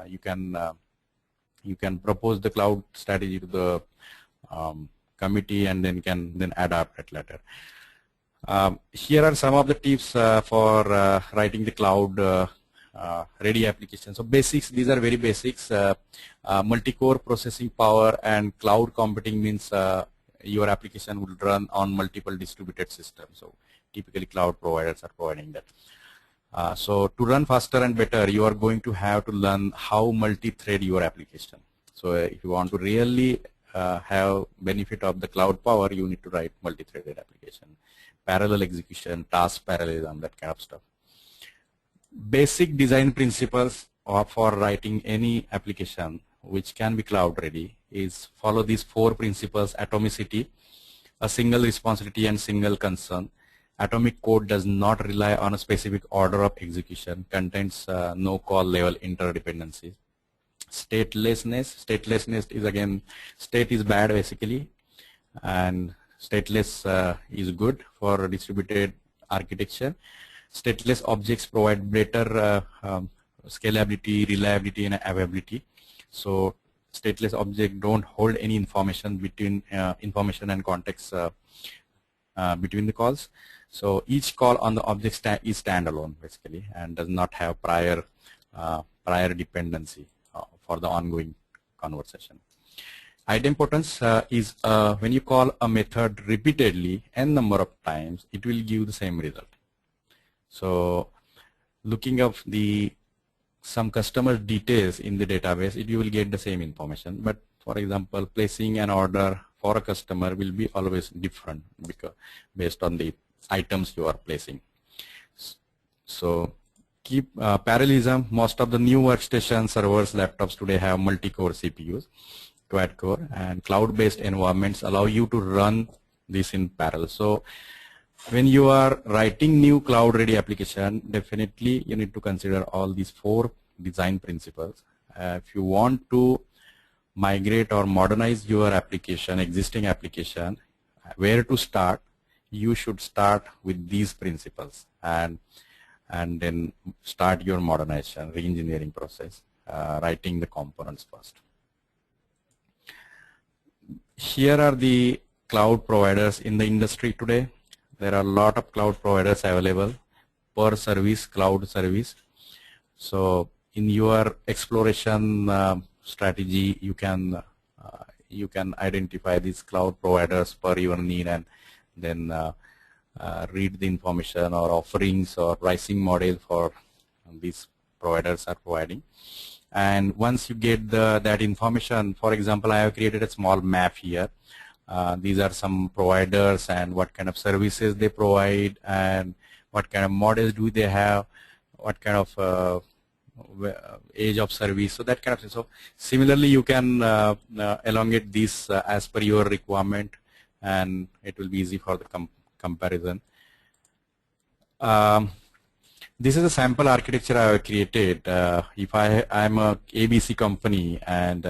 you can propose the cloud strategy to the committee and then can adapt it later. Here are some of the tips for writing the cloud ready application. So basics, these are very basics. Multi-core processing power and cloud computing means your application will run on multiple distributed systems. So typically cloud providers are providing that. So to run faster and better, you are going to have to learn how multi-thread your application. So if you want to really have benefit of the cloud power, you need to write multi-threaded application, parallel execution, task parallelism, that kind of stuff. Basic design principles for writing any application which can be cloud ready is follow these 4 principles: atomicity, a single responsibility and single concern. Atomic code does not rely on a specific order of execution, contains no call level interdependencies. Statelessness is, again, state is bad basically, and stateless is good for distributed architecture. Stateless objects provide better scalability, reliability, and availability. So stateless objects don't hold any information between information and context between the calls. So each call on the object is standalone basically and does not have prior dependency for the ongoing conversation. Idempotence is when you call a method repeatedly n number of times, it will give the same result. So looking up some customer details in the database, you will get the same information. But for example, placing an order for a customer will be always different because based on the items you are placing. So keep parallelism. Most of the new workstation servers, laptops today have multi-core CPUs, quad-core, and cloud-based environments allow you to run this in parallel. So when you are writing new cloud-ready application, definitely you need to consider all these 4 design principles. If you want to migrate or modernize your application, existing application, where to start? You should start with these principles and then start your modernization, re-engineering process, writing the components first. Here are the cloud providers in the industry today. There are a lot of cloud providers available per service, cloud service. So in your exploration strategy, you can identify these cloud providers per your need and then read the information or offerings or pricing model for these providers are providing. And once you get that information, for example, I have created a small map here. These are some providers and what kind of services they provide and what kind of models do they have, what kind of age of service, so that kind of thing. So similarly, you can elongate this as per your requirement, and it will be easy for the comparison. This is a sample architecture I have created. If I'm a ABC company and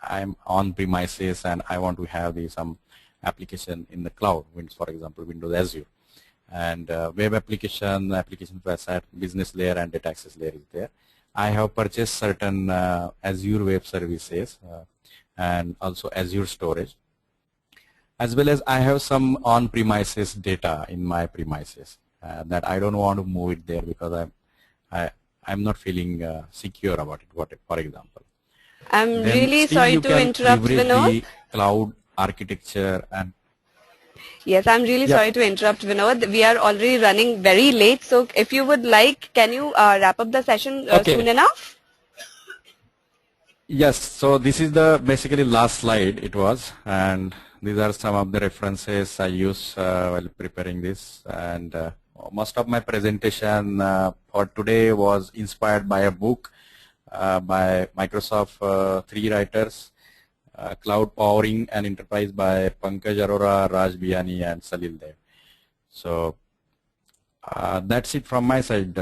I'm on premises and I want to have some application in the cloud, for example, Windows Azure, and web application facade, business layer, and data access layer is there. I have purchased certain Azure web services and also Azure storage, as well as I have some on-premises data in my premises that I don't want to move it there because I'm not feeling secure about it. For example, I'm really sorry to interrupt, Vinod. The cloud architecture and yes, I'm really sorry to interrupt, Vinod. We are already running very late, so if you would like, can you wrap up the session soon enough? Yes, so this is the basically last slide it was, and these are some of the references I use while preparing this, and most of my presentation for today was inspired by a book by Microsoft 3 writers, Cloud Powering an Enterprise by Pankaj Arora, Raj Biyani, and Salil Dev. So that's it from my side.